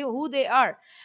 who they are.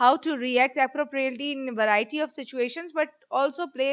how to react appropriately in a variety of situations, but also play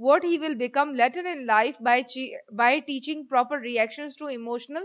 what he will become later in life by teaching proper reactions to emotional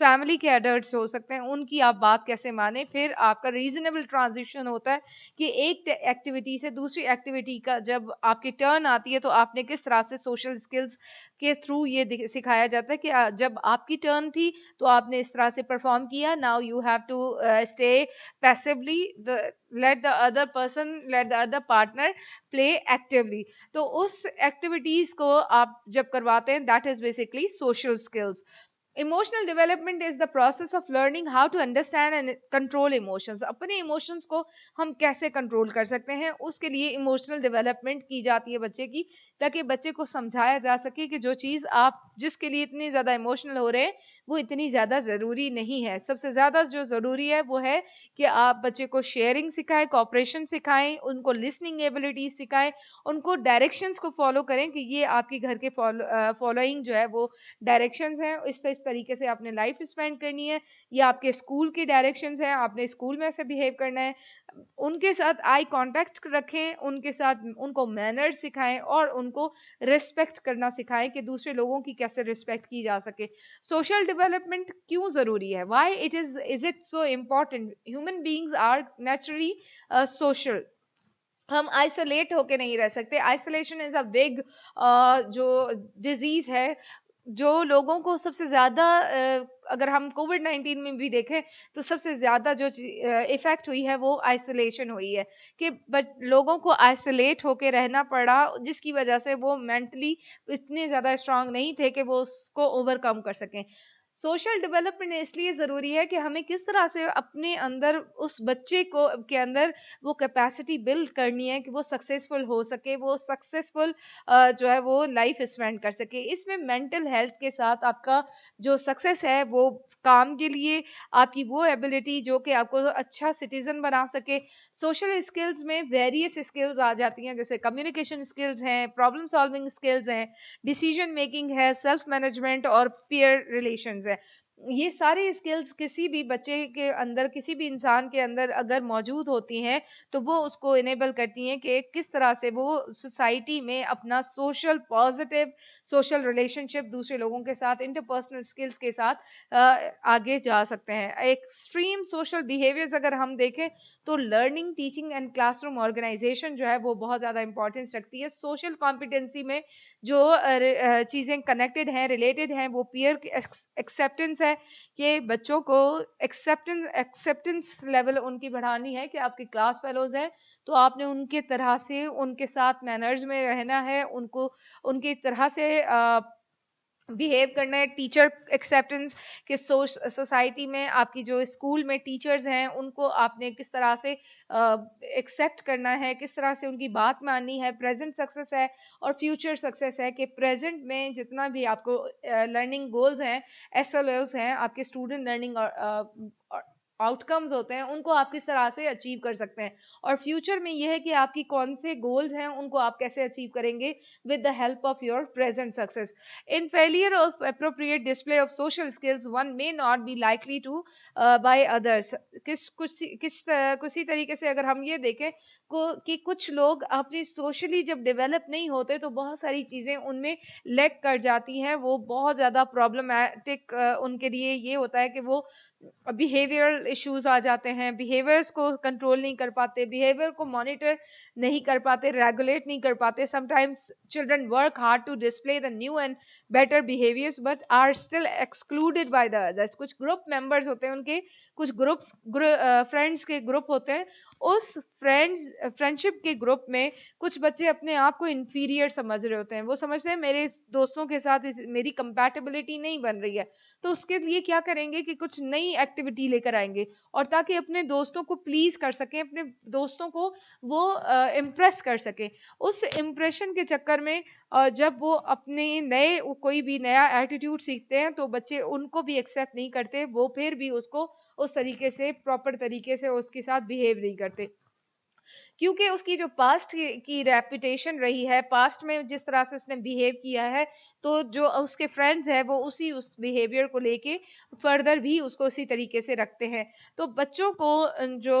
family के adults हो सकते हैं, उनकी आप बात कैसे माने, फिर आपका रीजनेबल ट्रांजिशन होता है कि एक एक्टिविटी से दूसरी एक्टिविटी का जब आपकी टर्न आती है तो आपने किस तरह से सोशल स्किल्स के थ्रू ये सिखाया जाता है कि जब आपकी टर्न थी तो आपने इस तरह से परफॉर्म किया, now you have to stay passively, let the other person, let the other partner play actively. तो उस एक्टिविटीज को आप जब करवाते हैं, that is basically social skills. Emotional development is the process of learning how to understand and control emotions. अपने emotions को हम कैसे control कर सकते हैं, उसके लिए emotional development की जाती है बच्चे की, ताकि बच्चे को समझाया जा सके कि जो चीज़ आप जिसके लिए इतनी ज़्यादा emotional हो रहे हैं वो इतनी ज़्यादा ज़रूरी नहीं है. सबसे ज़्यादा जो ज़रूरी है वो है कि आप बच्चे को शेयरिंग सिखाएं, कॉपरेशन सिखाएं, उनको लिसनिंग एबिलिटीज सिखाएं, उनको डायरेक्शंस को फॉलो करें कि ये आपके घर के फॉलोइंग जो है वो डायरेक्शंस हैं, इस तरीके से आपने लाइफ स्पेंड करनी है, ये आपके स्कूल की डायरेक्शंस हैं, आपने स्कूल में ऐसे बिहेव करना है. उनके साथ आई कांटेक्ट रखें, उनके साथ उनको मैनर्स सिखाएं और उनको रिस्पेक्ट करना सिखाएं कि दूसरे लोगों की कैसे रिस्पेक्ट की जा सके. सोशल डेवलपमेंट क्यों जरूरी है? Why is it so important? Human beings are naturally social. हम आइसोलेट होके नहीं रह सकते. आइसोलेशन इज अ बिग जो डिजीज है, जो लोगों को सबसे ज्यादा अगर हम कोविड-19 में भी देखें तो सबसे ज्यादा जो इफेक्ट हुई है वो आइसोलेशन हुई है कि लोगों को आइसोलेट होके रहना पड़ा, जिसकी वजह से वो मेंटली इतने ज्यादा स्ट्रांग नहीं थे कि वो उसको ओवरकम कर सकें. सोशल डेवलपमेंट इसलिए ज़रूरी है कि हमें किस तरह से अपने अंदर उस बच्चे को के अंदर वो कैपेसिटी बिल्ड करनी है कि वो सक्सेसफुल हो सके, वो सक्सेसफुल जो है वो लाइफ स्पेंड कर सके. इसमें मेंटल हेल्थ के साथ आपका जो सक्सेस है वो काम के लिए आपकी वो एबिलिटी जो कि आपको अच्छा सिटीजन बना सके. सोशल स्किल्स में वेरियस स्किल्स आ जाती हैं, जैसे कम्युनिकेशन स्किल्स हैं, प्रॉब्लम सॉल्विंग स्किल्स हैं, डिसीजन मेकिंग है, सेल्फ मैनेजमेंट और पीयर रिलेशंस है. ये सारी स्किल्स किसी भी बच्चे के अंदर, किसी भी इंसान के अंदर अगर मौजूद होती हैं तो वो उसको इनेबल करती हैं कि किस तरह से वो सोसाइटी में अपना सोशल पॉजिटिव सोशल रिलेशनशिप दूसरे लोगों के साथ, इंटरपर्सनल स्किल्स के साथ आगे जा सकते हैं. एक्सट्रीम सोशल बिहेवियर्स अगर हम देखें तो learning, teaching and classroom organization जो है वो बहुत ज़्यादा इंपॉर्टेंस रखती है. सोशल कॉम्पिटेंसी में जो चीज़ें कनेक्टेड हैं, रिलेटेड हैं, वो पीयर एक्सेप्टेंस है कि बच्चों को एक्सेप्टेंस लेवल उनकी बढ़ानी है कि आपके क्लास फेलोज हैं तो आपने उनके तरह से उनके साथ मैनर्स में रहना है, उनको उनकी तरह से बिहेव करना है. टीचर एक्सेप्टेंस कि सोसाइटी में आपकी जो स्कूल में टीचर्स हैं उनको आपने किस तरह से एक्सेप्ट करना है, किस तरह से उनकी बात माननी है. प्रेजेंट सक्सेस है और फ्यूचर सक्सेस है कि प्रेजेंट में जितना भी आपको लर्निंग गोल्स हैं, एसएलओस हैं, आपके स्टूडेंट लर्निंग और आउटकम्स होते हैं, उनको आप किस तरह से अचीव कर सकते हैं. और फ्यूचर में यह है कि आपकी कौन से गोल्स हैं, उनको आप कैसे अचीव करेंगे with the help of your present success. In failure of appropriate display of social skills, one may not be likely to by others. किसी तरीके से अगर हम ये देखें कि कुछ लोग अपनी सोशली जब डेवलप नहीं होते तो बहुत सारी चीज़ें उनमें लैक कर जाती हैं, वो बहुत ज़्यादा प्रॉब्लमैटिक उनके लिए ये होता है कि वो बिहेवियरल इश्यूज आ जाते हैं, बिहेवियर्स को कंट्रोल नहीं कर पाते, बिहेवियर को मॉनिटर नहीं कर पाते, रेगुलेट नहीं कर पाते. Sometimes children work hard to display the new and better behaviours but are still excluded by the others. कुछ ग्रुप मेंबर्स होते हैं, उनके कुछ ग्रुप्स फ्रेंड्स के ग्रुप होते हैं, उस फ्रेंडशिप के ग्रुप में कुछ बच्चे अपने आप को इंफीरियर समझ रहे होते हैं. वो समझते हैं मेरे दोस्तों के साथ मेरी कंपैटिबिलिटी नहीं बन रही है, तो उसके लिए क्या करेंगे कि कुछ नई एक्टिविटी लेकर आएंगे और ताकि अपने दोस्तों को प्लीज कर सकें, अपने दोस्तों को वो इम्प्रेस कर सकें. उस इम्प्रेशन के चक्कर में जब वो अपने नए कोई भी नया एटीट्यूड सीखते हैं तो बच्चे उनको भी एक्सेप्ट नहीं करते, वो फिर भी उसको उस तरीके से प्रॉपर तरीके से उसके साथ बिहेव नहीं करते, क्योंकि उसकी जो पास्ट की रेपुटेशन रही है, पास्ट में जिस तरह से उसने बिहेव किया है, तो जो उसके फ्रेंड्स हैं वो उस बिहेवियर को लेके फर्दर भी उसको उसी तरीके से रखते हैं. तो बच्चों को जो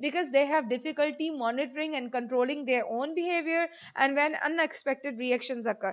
because they have difficulty monitoring and controlling their own behavior and when unexpected reactions occur.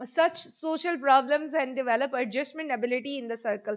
such social problems and develop adjustment ability in the circle.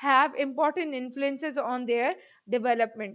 have important influences on their development.